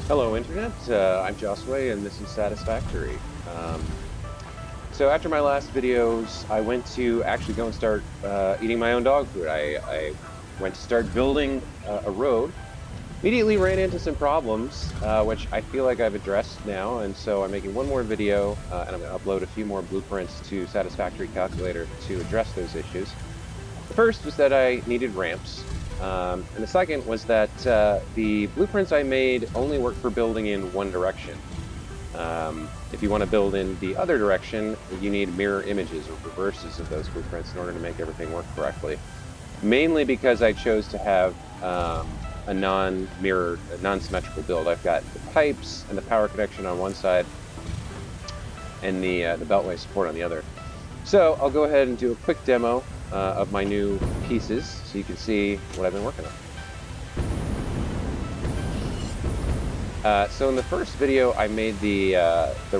Hello, Internet. I'm Josue, and this is Satisfactory. Um, so after my last videos, I went to actually go and start eating my own dog food. I went to start building a road. Immediately ran into some problems, which I feel like I've addressed now, and so I'm making one more video, and I'm going to upload a few more blueprints to Satisfactory Calculator to address those issues. The first was that I needed ramps. And the second was that the blueprints I made only work for building in one direction. If you want to build in the other direction, you need mirror images or reverses of those blueprints in order to make everything work correctly. Mainly because I chose to have a non-mirror, a non-symmetrical build. I've got the pipes and the power connection on one side and the beltway support on the other. So I'll go ahead and do a quick demo of my new pieces so you can see what I've been working on. So in the first video, I made the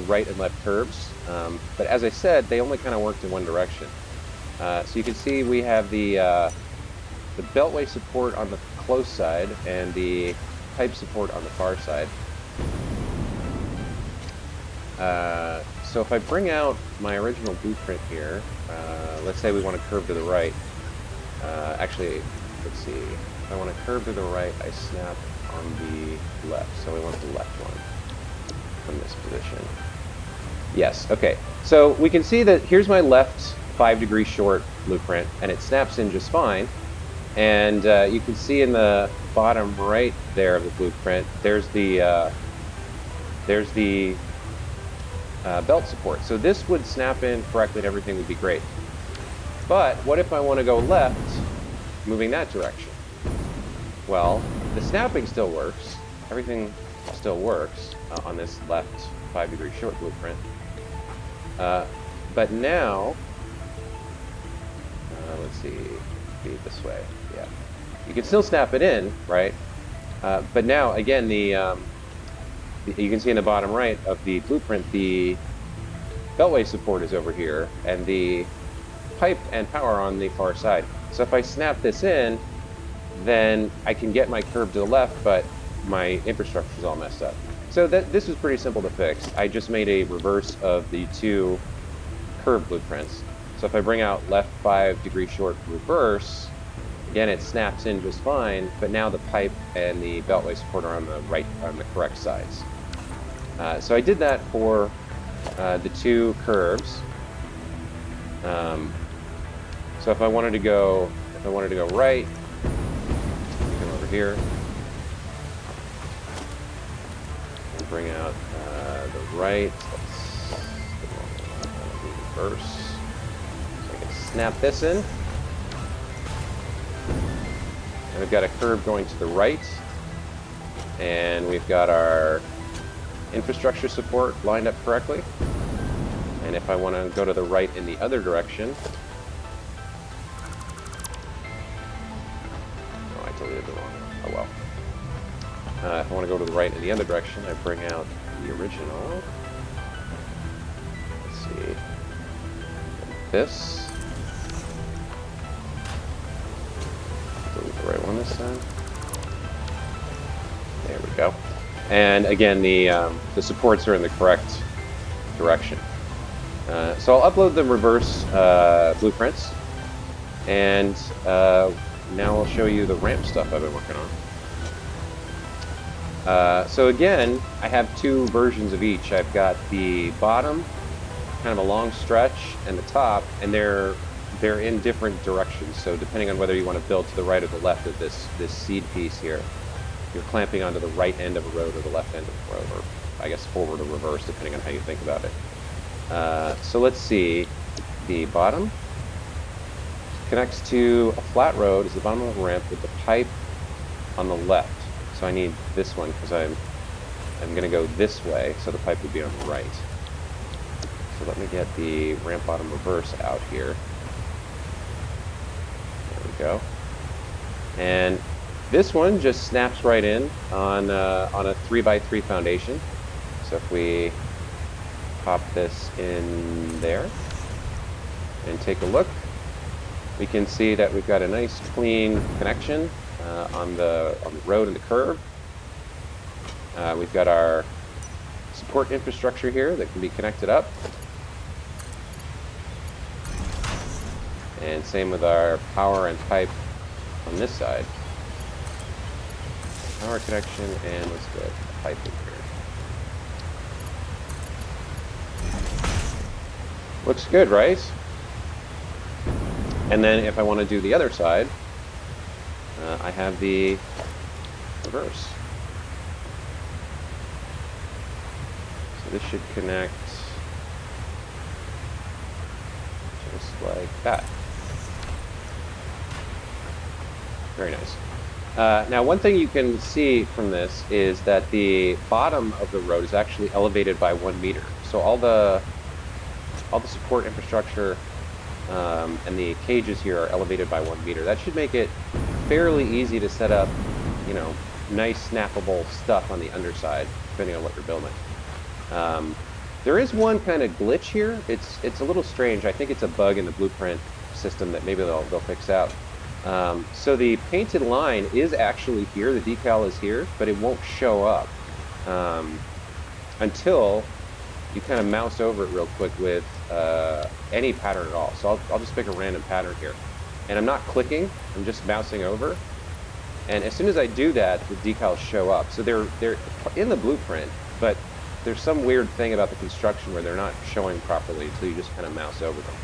right and left curves, but as I said, they only kind of worked in one direction. So you can see we have the beltway support on the close side and the pipe support on the far side. So if I bring out my original blueprint here, let's say we want to curve to the right. Actually, let's see. If I want to curve to the right, I snap on the left. So we want the left one from this position. Yes, okay. So we can see that here's my left 5-degree short blueprint, and it snaps in just fine. And you can see in the bottom right there of the blueprint, there's the belt support. So this would snap in correctly and everything would be great. But what if I want to go left, moving that direction? Well, the snapping still works. Everything still works on this left 5-degree short blueprint. But now, let's see, be this way. Yeah, you can still snap it in, right? But now, again, you can see in the bottom right of the blueprint, the beltway support is over here, and the pipe and power on the far side. So if I snap this in, then I can get my curve to the left, but my infrastructure is all messed up. So this was pretty simple to fix. I just made a reverse of the two curve blueprints. So if I bring out left 5-degree short reverse, again, it snaps in just fine, but now the pipe and the beltway support are on the correct sides. So I did that for the two curves. So if I wanted to go right, come over here and bring out the right. Let's reverse. So I can snap this in. And we've got a curve going to the right, and we've got our infrastructure support lined up correctly. And if I want to go to the right in the other direction, oh, I deleted the wrong one. Oh well. If I want to go to the right in the other direction, I bring out the original. Let's see. This. Delete the right one this time. There we go. And again, the supports are in the correct direction. So I'll upload the reverse blueprints, and now I'll show you the ramp stuff I've been working on. So again, I have two versions of each. I've got the bottom, kind of a long stretch, and the top, and they're in different directions. So depending on whether you want to build to the right or the left of this seed piece here, you're clamping onto the right end of a road or the left end of a road, or I guess forward or reverse, depending on how you think about it. So let's see, the bottom connects to a flat road is the bottom of the ramp with the pipe on the left. So I need this one because I'm going to go this way, so the pipe would be on the right. So let me get the ramp bottom reverse out here. There we go. And this one just snaps right in on a 3x3 foundation. So if we pop this in there and take a look, we can see that we've got a nice clean connection on the road and the curb. We've got our support infrastructure here that can be connected up. And same with our power and pipe on this side. Power connection, and let's get a pipe in here. Looks good, right? And then if I want to do the other side, I have the reverse. So this should connect just like that. Very nice. Now, one thing you can see from this is that the bottom of the road is actually elevated by 1 meter. So all the support infrastructure and the cages here are elevated by 1 meter. That should make it fairly easy to set up, you know, nice snappable stuff on the underside, depending on what you're building. There is one kind of glitch here. It's a little strange. I think it's a bug in the blueprint system that maybe they'll fix out. So the painted line is actually here, the decal is here, but it won't show up until you kind of mouse over it real quick with any pattern at all. So I'll just pick a random pattern here. And I'm not clicking, I'm just mousing over. And as soon as I do that, the decals show up. So they're in the blueprint, but there's some weird thing about the construction where they're not showing properly until you just kind of mouse over them.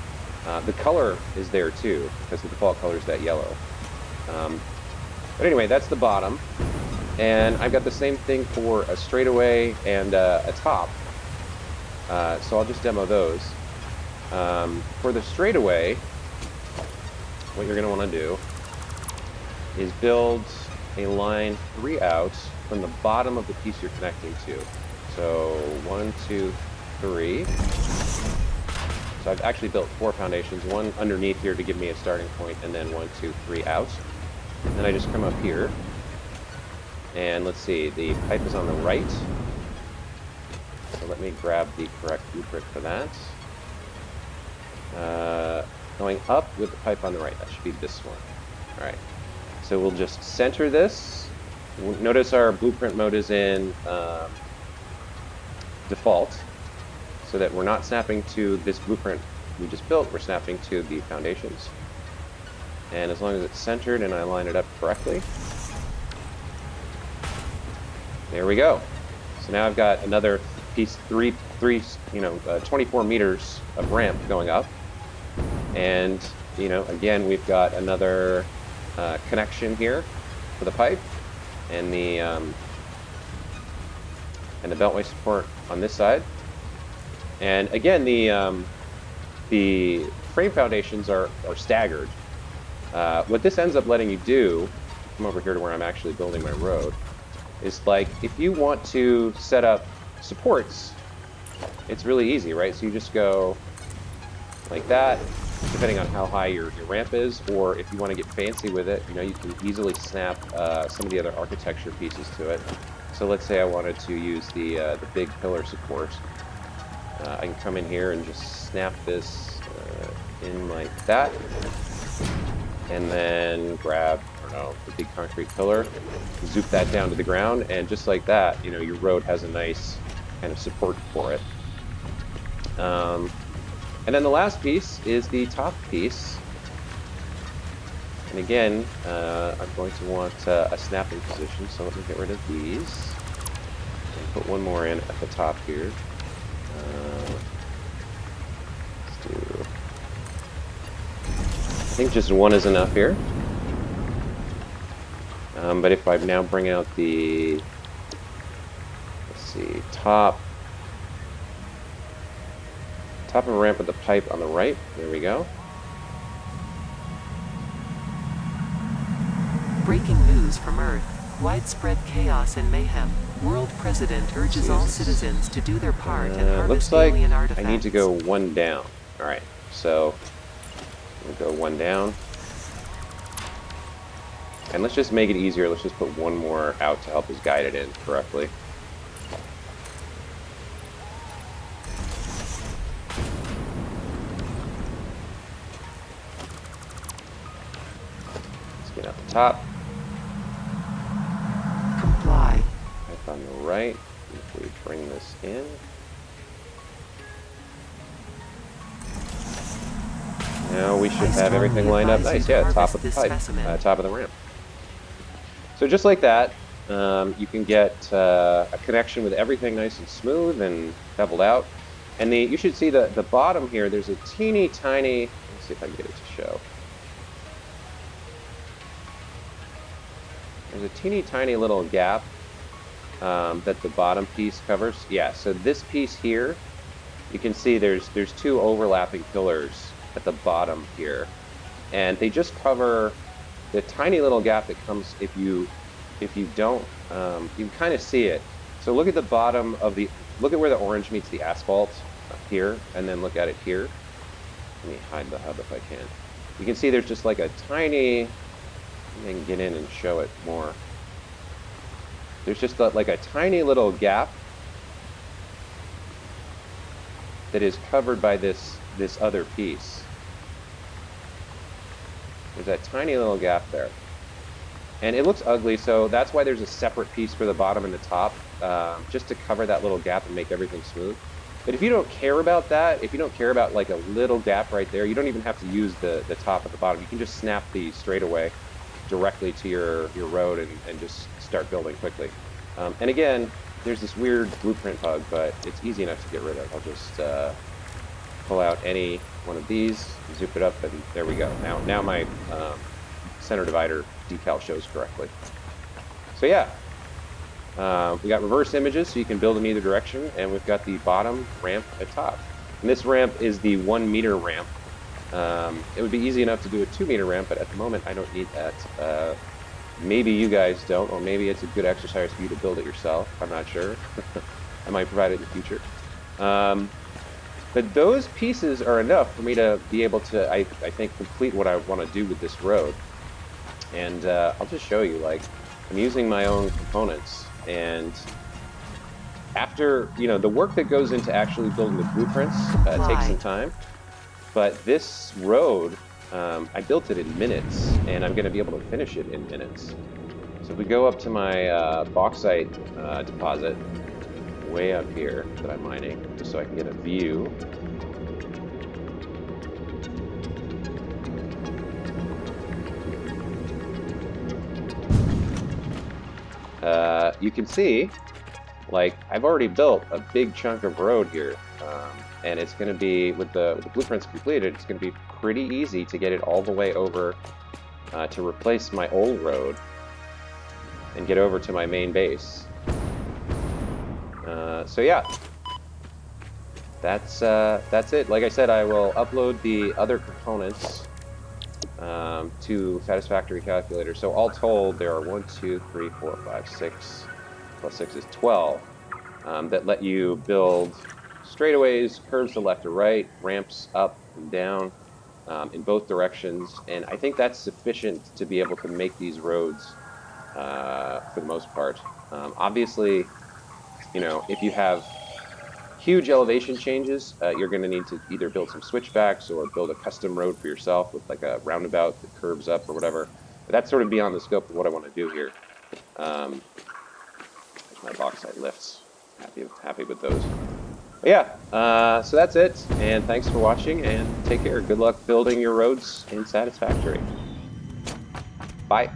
The color is there too, because the default color is that yellow. But anyway, that's the bottom. And I've got the same thing for a straightaway and a top. So I'll just demo those. For the straightaway, what you're going to want to do is build a line 3 out from the bottom of the piece you're connecting to. So 1, 2, 3. So I've actually built 4 foundations, one underneath here to give me a starting point, and then 1, 2, 3 out. And then I just come up here, and let's see, the pipe is on the right. So let me grab the correct blueprint for that. Going up with the pipe on the right, that should be this one. All right, so we'll just center this. Notice our blueprint mode is in default, so that we're not snapping to this blueprint we just built, we're snapping to the foundations. And as long as it's centered and I line it up correctly, there we go. So now I've got another piece, 24 meters of ramp going up. And, you know, again, we've got another connection here for the pipe and the beltway support on this side. And again, the frame foundations are staggered. What this ends up letting you do, come over here to where I'm actually building my road, is like if you want to set up supports, it's really easy, right? So you just go like that, depending on how high your ramp is, or if you want to get fancy with it, you know, you can easily snap some of the other architecture pieces to it. So let's say I wanted to use the big pillar support. I can come in here and just snap this in like that, and then grab, I don't know, the big concrete pillar, zoop that down to the ground, and just like that, you know, your road has a nice kind of support for it. And then the last piece is the top piece. And again, I'm going to want a snapping position, so let me get rid of these. And put one more in at the top here. Let's do, I think just one is enough here. But if I now bring out the, let's see, top of a ramp with the pipe on the right, there we go. Breaking news from Earth. Widespread chaos and mayhem. World President urges all citizens to do their part and harvest looks like alien artifacts. I need to go one down. All right, so we'll go one down. And let's just make it easier. Let's just put one more out to help us guide it in correctly. Let's get out the top. Comply. I look on the right. If we bring this in. Now we should have everything lined up nice. Yeah, top of the pipe, top of the ramp. So just like that, you can get a connection with everything nice and smooth and beveled out. And you should see the bottom here, there's a teeny tiny, let's see if I can get it to show. There's a teeny tiny little gap that the bottom piece covers. Yeah, so this piece here, you can see there's two overlapping pillars at the bottom here. And they just cover the tiny little gap that comes if you don't, you can kind of see it. So look at the bottom of look at where the orange meets the asphalt here, and then look at it here. Let me hide the hub if I can. You can see there's just like a tiny, I can get in and show it more. There's just like a tiny little gap that is covered by this other piece. There's that tiny little gap there. And it looks ugly, so that's why there's a separate piece for the bottom and the top, just to cover that little gap and make everything smooth. But if you don't care about that, if you don't care about like a little gap right there, you don't even have to use the top and the bottom. You can just snap the straightaway directly to your road and just start building quickly. And again, there's this weird blueprint bug, but it's easy enough to get rid of. I'll just pull out any one of these, zoop it up, and there we go. Now my center divider decal shows correctly. So yeah, we got reverse images so you can build in either direction, and we've got the bottom ramp at top. And this ramp is the 1 meter ramp. It would be easy enough to do a 2 meter ramp, but at the moment I don't need that. Maybe you guys don't, or maybe it's a good exercise for you to build it yourself. I'm not sure. I might provide it in the future. But those pieces are enough for me to be able to, I think, complete what I want to do with this road. And I'll just show you, like, I'm using my own components, and after, the work that goes into actually building the blueprints takes some time, but this road, I built it in minutes, and I'm going to be able to finish it in minutes. So if we go up to my bauxite deposit, way up here that I'm mining, just so I can get a view. You can see, like, I've already built a big chunk of road here, and it's going to be, with the blueprints completed, it's going to be pretty easy to get it all the way over to replace my old road and get over to my main base. So yeah, that's it. Like I said, I will upload the other components to Satisfactory calculator. So all told, there are 1, 2, 3, 4, 5, 6, plus 6 is 12, that let you build straightaways, curves to left or right, ramps up and down in both directions. And I think that's sufficient to be able to make these roads for the most part. Obviously, if you have huge elevation changes, you're going to need to either build some switchbacks or build a custom road for yourself with like a roundabout that curves up or whatever. But that's sort of beyond the scope of what I want to do here. There's my bauxite lifts. Happy with those. But yeah, so that's it. And thanks for watching, and take care. Good luck building your roads in Satisfactory. Bye.